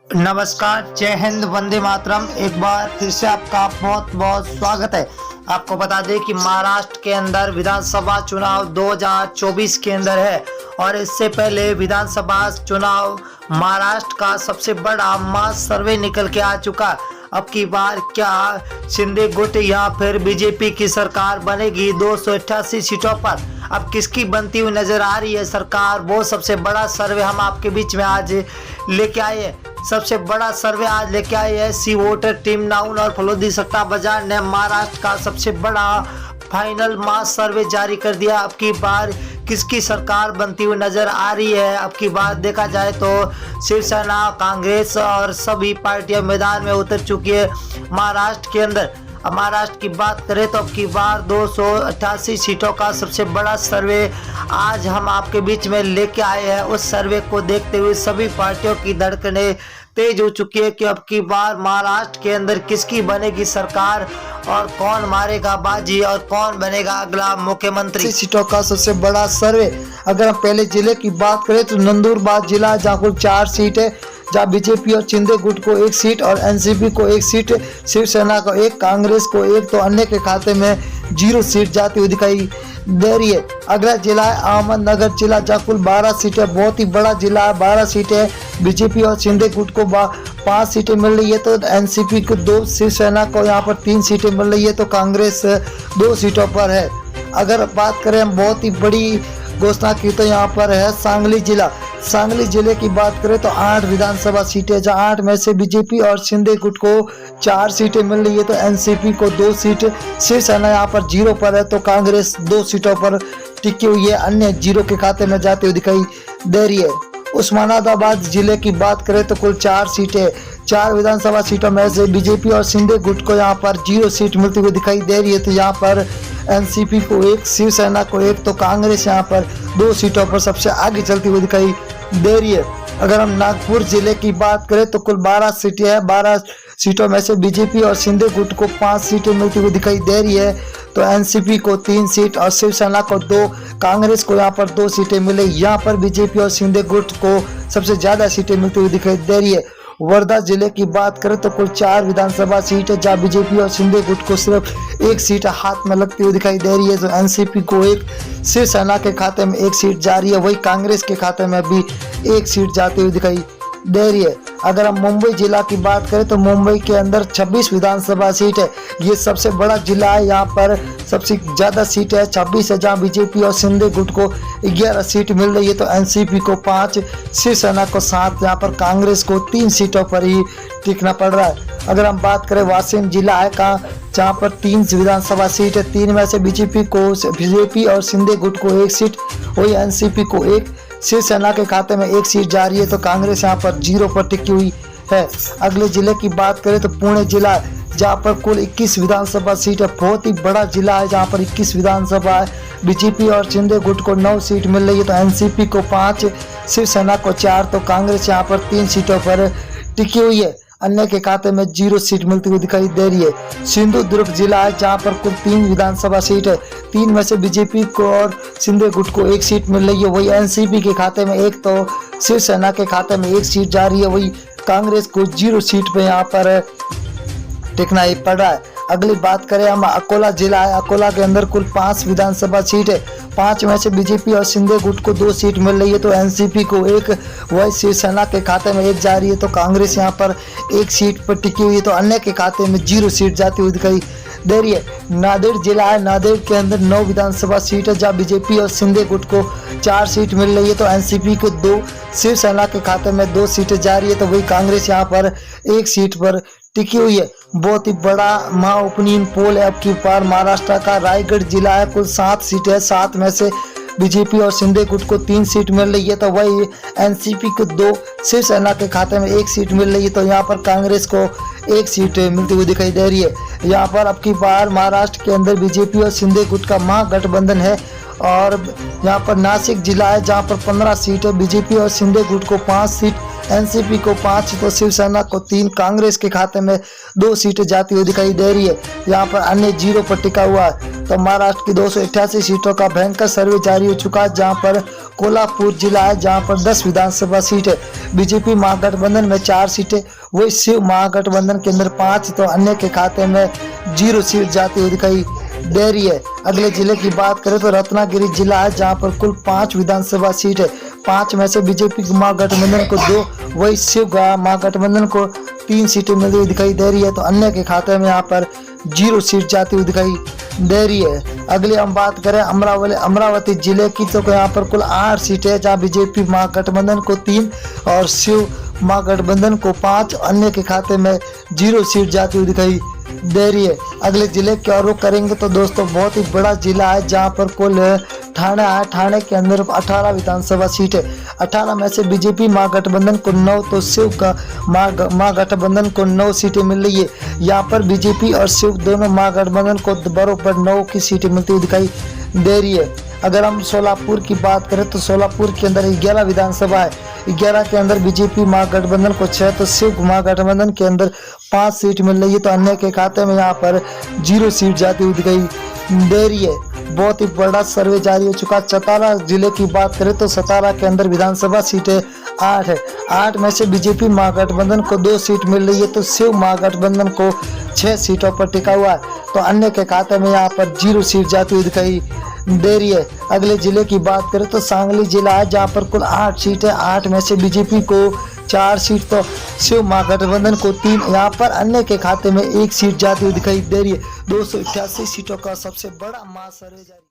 नमस्कार, जय हिंद, वंदे मातरम। एक बार फिर से आपका बहुत बहुत स्वागत है। आपको बता दें कि महाराष्ट्र के अंदर विधानसभा चुनाव 2024 के अंदर है और इससे पहले विधानसभा चुनाव महाराष्ट्र का सबसे बड़ा मास सर्वे निकल के आ चुका। अब की बार क्या शिंदे गुट या फिर बीजेपी की सरकार बनेगी 288 सीटों पर? अब किसकी बनती हुई नजर आ रही है सरकार, वो सबसे बड़ा सर्वे हम आपके बीच में आज लेके आए हैं। सबसे बड़ा सर्वे आज लेके आए हैं सी वोटर टीम नाउन और फलोदी सट्टा बाजार ने महाराष्ट्र का सबसे बड़ा फाइनल मास सर्वे जारी कर दिया। अब की बार किसकी सरकार बनती हुई नजर आ रही है? अब की बार देखा जाए तो शिवसेना, कांग्रेस और सभी पार्टियां मैदान में उतर चुकी है महाराष्ट्र के अंदर। अब महाराष्ट्र की बात करें तो अब की बार 288 सीटों का सबसे बड़ा सर्वे आज हम आपके बीच में लेके आए हैं। उस सर्वे को देखते हुए सभी पार्टियों की धड़कनें तेज हो चुकी है कि अब की बार महाराष्ट्र के अंदर किसकी बनेगी सरकार और कौन मारेगा बाजी और कौन बनेगा अगला मुख्यमंत्री। सीटों का सबसे बड़ा सर्वे अगर हम पहले जिले की बात करें तो नंदुरबार जिला, जहाँ कुल 4 सीट है, जहाँ बीजेपी और शिंदे गुट को 1 सीट और एनसीपी को 1 सीट, शिवसेना को 1, कांग्रेस को 1, तो अन्य के खाते में 0 सीट जाती हुई दिखाई दे रही है। अगला जिला है अहमदनगर जिला, जहाँ कुल 12 सीटें, बहुत ही बड़ा जिला है, 12 सीटें, बीजेपी और शिंदे गुट को 5 सीटें मिल रही है, तो एनसीपी को 2, शिवसेना को यहाँ पर 3 सीटें मिल रही है, तो कांग्रेस 2 सीटों पर है। अगर बात करें हम बहुत ही बड़ी घोषणा की तो यहाँ पर है सांगली जिला। सांगली जिले की बात करें तो 8 विधानसभा सीटें, जहाँ 8 में से बीजेपी और शिंदे गुट को 4 सीटें मिल रही है, तो एनसीपी को 2 सीट, शिवसेना यहाँ पर 0 पर है, तो कांग्रेस 2 सीटों पर टिकी हुई है, अन्य 0 के खाते में जाते हुए दिखाई दे रही है। उस्मानाबाद जिले की बात करें तो कुल 4 सीटें, 4 विधानसभा सीटों में से बीजेपी और शिंदे गुट को यहाँ पर 0 सीट मिलती हुई दिखाई दे रही है, तो यहाँ पर एनसीपी को 1, शिवसेना को 1, तो कांग्रेस यहाँ पर 2 सीटों पर सबसे आगे चलती हुई दिखाई दे रही है। अगर हम नागपुर जिले की बात करें तो कुल 12 सीटें हैं, 12 सीटों में से बीजेपी और शिंदे गुट को 5 सीटें मिलती हुई दिखाई दे रही है, तो एनसीपी को 3 सीट और शिवसेना को 2, कांग्रेस को यहाँ पर 2 सीटें मिले। यहाँ पर बीजेपी और शिंदे गुट को सबसे ज्यादा सीटें मिलती हुई दिखाई दे रही है। वर्धा जिले की बात करें तो कुल 4 विधानसभा सीट है, जहाँ बीजेपी और शिंदे गुट को सिर्फ 1 सीट हाथ में लगती हुई दिखाई दे रही है, तो एनसीपी को 1, शिवसेना के खाते में 1 सीट जा रही है, वही कांग्रेस के खाते में भी 1 सीट जाती हुई दिखाई दे रही है। अगर हम मुंबई जिला की बात करें तो मुंबई के अंदर 26 विधानसभा सीट है, ये सबसे बड़ा जिला है, यहाँ पर सबसे ज्यादा सीट है 26 है, जहाँ बीजेपी और शिंदे गुट को 11 सीट मिल रही है, तो एनसीपी को 5, शिवसेना को 7, यहाँ पर कांग्रेस को 3 सीटों पर ही टिकना पड़ रहा है। अगर हम बात करें वाशिम जिला है का, जहाँ पर 3 विधानसभा सीट है, 3 में से बीजेपी और शिंदे गुट को 1 सीट, वही एनसीपी को 1, शिवसेना के खाते में 1 सीट जा रही है, तो कांग्रेस यहाँ पर 0 पर टिकी हुई है। अगले जिले की बात करें तो पुणे जिला है, जहाँ पर कुल 21 विधानसभा सीट है, बहुत ही बड़ा जिला है, जहाँ पर 21 विधानसभा है, बीजेपी और शिंदे गुट को 9 सीट मिल रही है, तो एनसीपी को 5, शिवसेना को 4, तो कांग्रेस यहाँ पर 3 सीटों पर टिकी हुई है, अन्य के खाते में 0 सीट मिलती हुई दिखाई दे रही है। सिंधुदुर्ग जिला है, जहाँ पर कुल 3 विधानसभा सीट है, 3 में से बीजेपी को और शिंदे गुट को 1 सीट मिल रही है, वही एनसीपी के खाते में 1, तो शिवसेना के खाते में 1 सीट जा रही है, वही कांग्रेस को 0 सीट पे यहाँ पर टिकना ही पड़ रहा है। अगली बात करें हम अकोला जिला है, अकोला के अंदर कुल 5 विधानसभा सीट है, 5 में से बीजेपी और शिंदे गुट को 2 सीट मिल रही है, तो एनसीपी को 1, वही शिवसेना के खाते में 1 जा रही है, तो कांग्रेस यहाँ पर 1 सीट पर टिकी हुई है, तो अन्य के खाते में 0 सीट जाती हुई दिखाई दे रही है। नांदेड़ जिला है, नांदेड़ के अंदर 9 विधानसभा सीट है, जहाँ बीजेपी और शिंदे गुट को 4 सीट मिल रही है, तो एनसीपी को 2, शिवसेना के खाते में 2 सीटें जा रही है, तो वही कांग्रेस यहाँ पर 1 सीट पर टिकी हुई है। बहुत ही बड़ा महा ओपिनियन पोल है अब की बार महाराष्ट्र का। रायगढ़ जिला है, कुल 7 सीटें है, 7 में से बीजेपी और शिंदे गुट को 3 सीट मिल रही है, तो वही एनसीपी को 2, शिवसेना के खाते में 1 सीट मिल रही है, तो यहाँ पर कांग्रेस को 1 सीट मिलती हुई दिखाई दे रही है। यहाँ पर अब की बार महाराष्ट्र के अंदर बीजेपी और शिंदे गुट का महागठबंधन है, और यहाँ पर नासिक जिला है, जहाँ पर 15 सीट है, बीजेपी और शिंदे गुट को 5 सीट, एनसीपी को 5 तो शिवसेना को 3, कांग्रेस के खाते में 2 सीटें जाती हुई दिखाई दे रही है। यहाँ पर अन्य 0 पर टिका हुआ है। तो महाराष्ट्र की 288 सीटों का भयंकर सर्वे जारी हो चुका है, जहाँ पर कोल्हापुर जिला है जहाँ पर 10 विधानसभा सीट है। बीजेपी महागठबंधन में 4 सीटें, वही शिव महागठबंधन के अंदर 5, तो अन्य के खाते में 0 सीट जाती हुई दिखाई दे रही है। अगले जिले की बात करें तो रत्नागिरी जिला है जहां पर कुल 5 विधानसभा सीट है। 5 में से बीजेपी महागठबंधन को 2, वही शिव महागठबंधन को 3 सीटें मिली हुई दिखाई दे रही है। तो अन्य के खाते में यहाँ पर 0 सीट जाती हुई दिखाई दे रही है। अगली हम बात करें अमरावती जिले की, तो यहाँ पर कुल 8 सीटें है जहाँ बीजेपी महागठबंधन को 3 और शिव महागठबंधन को 5, अन्य के खाते में 0 सीट जाती हुई दिखाई दे रही है। अगले जिले की ओर रुख करेंगे तो दोस्तों बहुत ही बड़ा जिला है जहां पर कुल ठाणे है। ठाणे के अंदर 18 विधानसभा सीट है। 18 में से बीजेपी महागठबंधन को 9, तो शिव का महागठबंधन को 9 सीटें मिल रही है। यहाँ पर बीजेपी और शिव दोनों महागठबंधन को बराबर 9 की सीटें मिलती हुई दिखाई दे रही है। अगर हम सोलापुर की बात करें तो सोलापुर के अंदर 11 विधानसभा है। 11 के अंदर बीजेपी महागठबंधन को 6, तो शिव महागठबंधन के अंदर 5 सीट मिल रही है। तो अन्य के खाते में यहाँ पर 0 सीट जाती हुई दिखाई दे रही है। बहुत ही बड़ा सर्वे जारी हो चुका। सतारा जिले की बात करें तो सतारा के अंदर विधानसभा सीटें 8 है। 8 में से बीजेपी महागठबंधन को 2 सीट मिल रही है, तो शिव महागठबंधन को 6 सीटों पर टिका हुआ है। तो अन्य के खाते में यहाँ पर 0 सीट जाती हुई दिखाई दे रही है। अगले जिले की बात करें तो सांगली जिला है जहाँ पर कुल 8 सीट है। 8 में से बीजेपी को 4 सीट, तो शिव महागठबंधन को 3, यहाँ पर अन्य के खाते में 1 सीट जाती हुई दिखाई दे रही है। 288 सीटों का सबसे बड़ा महासर्वे जारी।